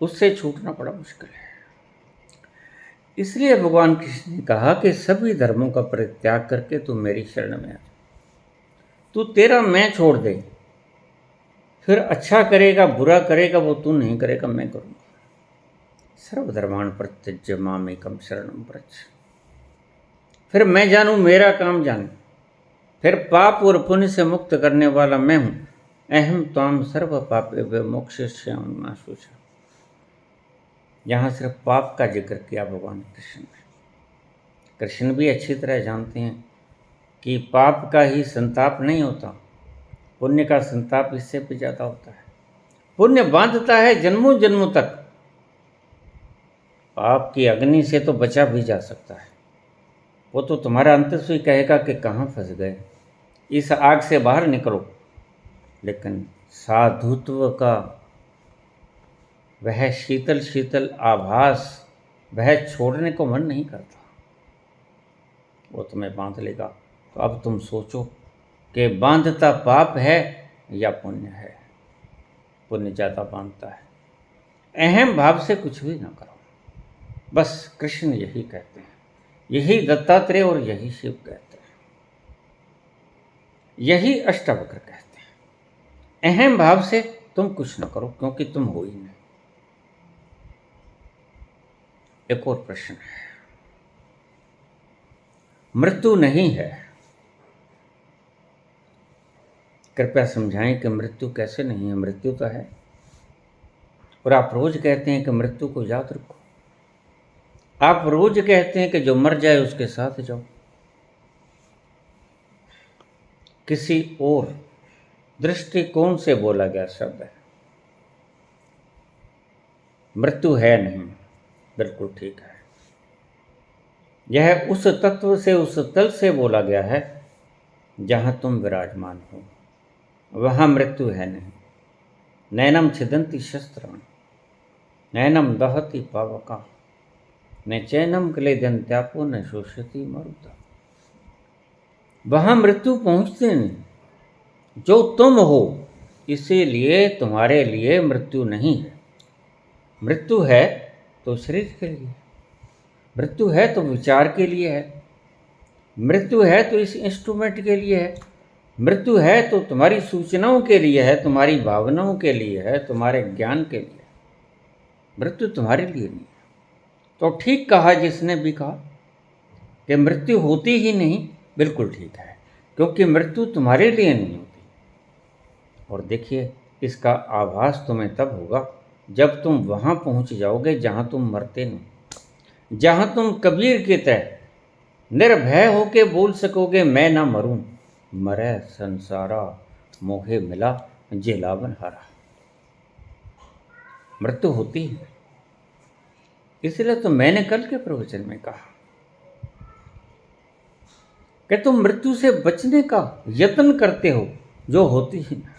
उससे छूटना बड़ा मुश्किल है। इसलिए भगवान कृष्ण ने कहा कि सभी धर्मों का परित्याग करके तू मेरी शरण में आ। तू तेरा मैं छोड़ दे, फिर अच्छा करेगा बुरा करेगा वो तू नहीं करेगा, मैं करूँगा। सर्वधर्मान् परित्यज्य मामेकं शरणं व्रज। फिर मैं जानूं, मेरा काम जाने, फिर पाप और पुण्य से मुक्त करने वाला मैं हूं। अहम त्वाम सर्व पापेभ्यो मोक्षयिष्यामि मा शुचः। यहाँ सिर्फ पाप का जिक्र किया भगवान कृष्ण ने। कृष्ण भी अच्छी तरह जानते हैं कि पाप का ही संताप नहीं होता, पुण्य का संताप इससे भी ज़्यादा होता है। पुण्य बांधता है जन्मों जन्मों तक, पाप की अग्नि से तो बचा भी जा सकता है। वो तो तुम्हारा अंतस्वी कहेगा कि कहाँ फंस गए, इस आग से बाहर निकलो। लेकिन साधुत्व का वह शीतल शीतल आभास वह छोड़ने को मन नहीं करता, वो तुम्हें बांध लेगा। तो अब तुम सोचो कि बांधता पाप है या पुण्य है। पुण्य ज़्यादा बांधता है। अहम भाव से कुछ भी ना करो, बस कृष्ण यही कहते हैं, यही दत्तात्रेय और यही शिव कहते हैं, यही अष्टावक्र कहते हैं। अहम भाव से तुम कुछ ना करो, क्योंकि तुम हो ही नहीं। एक और प्रश्न है, मृत्यु नहीं है, कृपया समझाएं कि मृत्यु कैसे नहीं है। मृत्यु तो है, और आप रोज कहते हैं कि मृत्यु को याद रखो। आप रोज कहते हैं कि जो मर जाए उसके साथ जाओ। किसी और दृष्टिकोण से बोला गया शब्द है। मृत्यु है नहीं, बिल्कुल ठीक है। यह उस तत्व से, उस तल से बोला गया है जहां तुम विराजमान हो, वहां मृत्यु है नहीं। नैनम छिदन्ति शस्त्राणि, नैनम दहति पावका, न चैनम क्लेदन्त्यापो न शोषयति मरुता। वहां मृत्यु पहुंचते नहीं। जो तुम हो, इसीलिए तुम्हारे लिए मृत्यु नहीं है। मृत्यु है तो शरीर के लिए, मृत्यु है तो विचार के लिए है, मृत्यु है तो इस इंस्ट्रूमेंट के लिए है, मृत्यु है तो तुम्हारी सूचनाओं के लिए है, तुम्हारी भावनाओं के लिए है, तुम्हारे ज्ञान के लिए। मृत्यु तुम्हारे लिए नहीं। तो ठीक कहा जिसने भी कहा कि मृत्यु होती ही नहीं, बिल्कुल ठीक है, क्योंकि मृत्यु तुम्हारे लिए नहीं होती। और देखिए, इसका आभास तुम्हें तब होगा जब तुम वहाँ पहुँच जाओगे जहाँ तुम मरते नहीं, जहाँ तुम कबीर की तरह निर्भय होके बोल सकोगे, मैं ना मरूं, मरे संसारा मोहे मिला जेलावन हारा। मृत्यु होती है, इसलिए तो मैंने कल के प्रवचन में कहा कि तुम मृत्यु से बचने का यत्न करते हो, जो होती ही ना।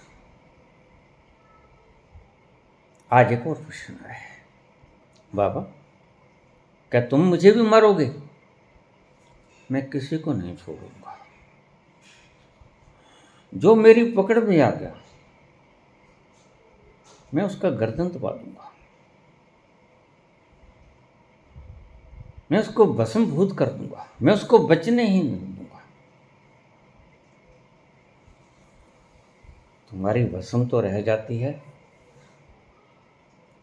आज एक और प्रश्न है, बाबा क्या तुम मुझे भी मारोगे? मैं किसी को नहीं छोड़ूंगा। जो मेरी पकड़ में आ गया, मैं उसका गर्दन दबा दूंगा, मैं उसको भस्मभूत कर दूंगा, मैं उसको बचने ही नहीं दूंगा। तुम्हारी भस्म तो रह जाती है।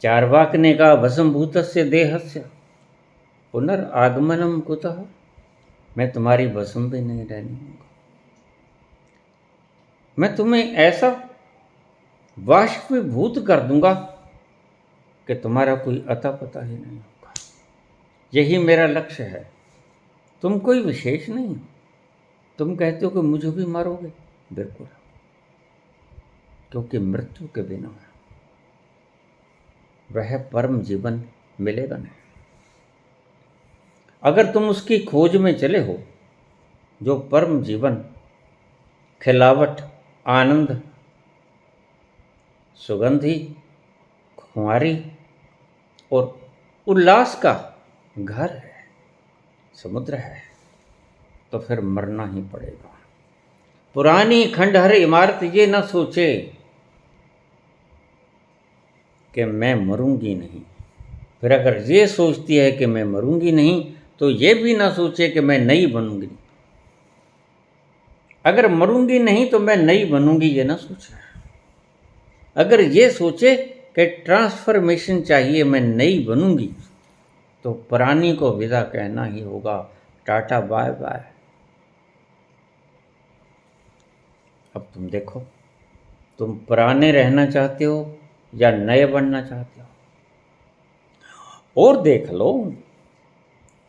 चार्वाक ने कहा, भस्मभूतस्य देहस्य पुनर्आगमनम कुतः। मैं तुम्हारी भस्म भी नहीं रहने दूंगा। मैं तुम्हें ऐसा वाष्पीभूत कर दूंगा कि तुम्हारा कोई अता पता ही नहीं होगा। यही मेरा लक्ष्य है। तुम कोई विशेष नहीं हो। तुम कहते हो कि मुझे भी मारोगे, बिल्कुल, क्योंकि मृत्यु के बिना वह परम जीवन मिलेगा नहीं। अगर तुम उसकी खोज में चले हो, जो परम जीवन, खिलावट, आनंद, सुगंधी, खुमारी और उल्लास का घर है, समुद्र है, तो फिर मरना ही पड़ेगा। पुरानी खंडहर इमारत ये न सोचे कि मैं मरूंगी नहीं। फिर अगर ये सोचती है कि मैं मरूंगी नहीं, तो ये भी ना सोचे कि मैं नई बनूंगी। अगर मरूंगी नहीं तो मैं नई बनूंगी, ये ना सोचे। अगर ये सोचे कि ट्रांसफॉर्मेशन चाहिए, मैं नई बनूंगी, तो पुरानी को विदा कहना ही होगा। Tata bye bye. अब तुम देखो, तुम पुराने रहना चाहते हो या नए बनना चाहते हो। और देख लो,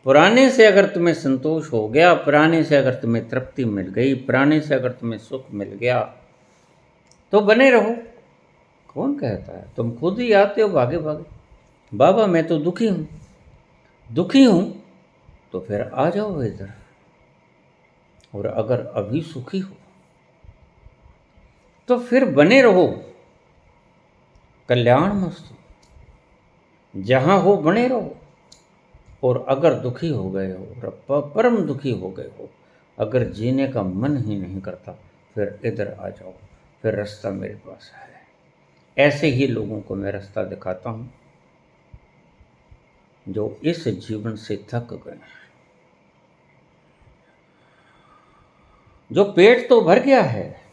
पुराने से अगर तुम्हें संतोष हो गया, पुराने से अगर तुम्हें तृप्ति मिल गई, पुराने से अगर तुम्हें सुख मिल गया, तो बने रहो। कौन कहता है? तुम खुद ही आते हो भागे भागे, बाबा मैं तो दुखी हूं, दुखी हूं, तो फिर आ जाओ इधर। और अगर अभी सुखी हो तो फिर बने रहो, कल्याण मस्तु, जहां हो बने रहो। और अगर दुखी हो गए हो, परम दुखी हो गए हो, अगर जीने का मन ही नहीं करता, फिर इधर आ जाओ, फिर रास्ता मेरे पास है। ऐसे ही लोगों को मैं रास्ता दिखाता हूं जो इस जीवन से थक गए, जो पेट तो भर गया है,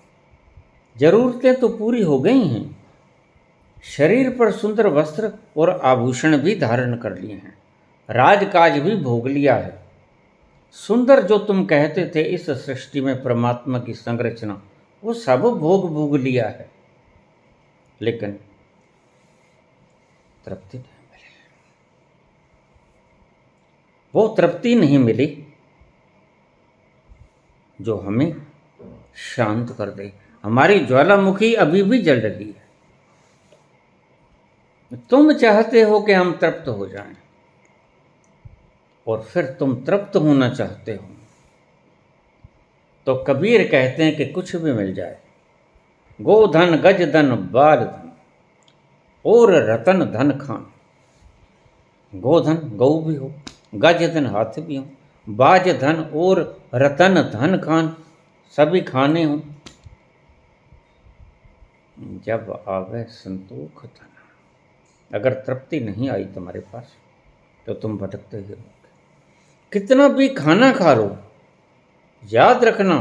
जरूरतें तो पूरी हो गई हैं, शरीर पर सुंदर वस्त्र और आभूषण भी धारण कर लिए हैं, राजकाज भी भोग लिया है। सुंदर जो तुम कहते थे इस सृष्टि में परमात्मा की संरचना, वो सब भोग लिया है, लेकिन तृप्ति नहीं मिली। वो तृप्ति नहीं मिली जो हमें शांत कर दे। हमारी ज्वालामुखी अभी भी जल रही है। तुम चाहते हो कि हम तृप्त हो जाएं, और फिर तुम तृप्त होना चाहते हो, तो कबीर कहते हैं कि कुछ भी मिल जाए, गोधन गज धन बाल धन और रतन धन खान। गोधन गौ भी हो, गज धन हाथ भी हो, बाज धन और रतन धन खान, सभी खाने हो, जब आवे संतोष धन। अगर तृप्ति नहीं आई तुम्हारे पास, तो तुम भटकते ही रहोगे। कितना भी खाना खा लो, याद रखना,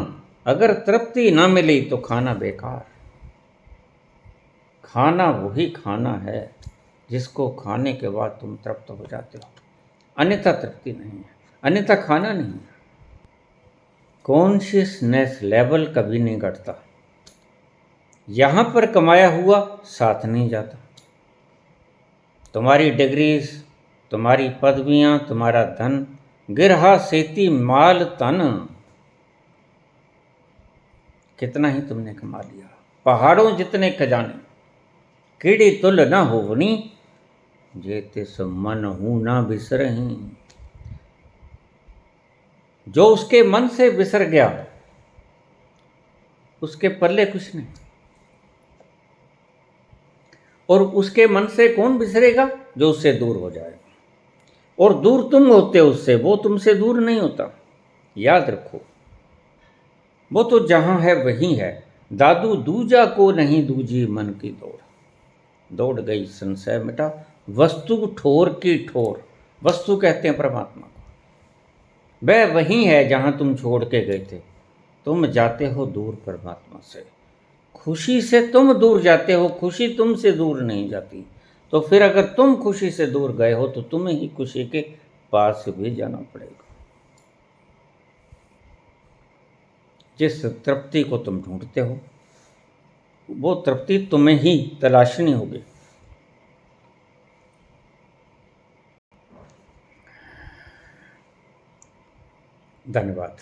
अगर तृप्ति ना मिली तो खाना बेकार। खाना वही खाना है जिसको खाने के बाद तुम तृप्त हो जाते हो, अन्यथा तृप्ति नहीं है, अन्यथा खाना नहीं है। कॉन्शियसनेस लेवल कभी नहीं घटता। यहां पर कमाया हुआ साथ नहीं जाता। तुम्हारी डिग्रीज, तुम्हारी पदवियां, तुम्हारा धन, गिरहा सेती माल तन, कितना ही तुमने कमा लिया, पहाड़ों जितने खजाने, कीड़ी तुल न होवनी, जे तिस मन हूं ना बिसरही। जो उसके मन से बिसर गया, उसके पल्ले कुछ नहीं। और उसके मन से कौन बिसरेगा? जो उससे दूर हो जाए। और दूर तुम होते हो उससे, वो तुमसे दूर नहीं होता। याद रखो, वो तो जहां है वहीं है। दादू दूजा को नहीं दूजी मन की दौड़, दौड़ गई संशय मिटा, वस्तु ठोर की ठोर। वस्तु कहते हैं परमात्मा को। वह वहीं है जहां तुम छोड़ के गए थे। तुम जाते हो दूर परमात्मा से, खुशी से तुम दूर जाते हो, खुशी तुमसे दूर नहीं जाती। तो फिर अगर तुम खुशी से दूर गए हो, तो तुम्हें ही खुशी के पास भी जाना पड़ेगा। जिस तृप्ति को तुम ढूंढते हो, वो तृप्ति तुम्हें ही तलाशनी होगी। धन्यवाद।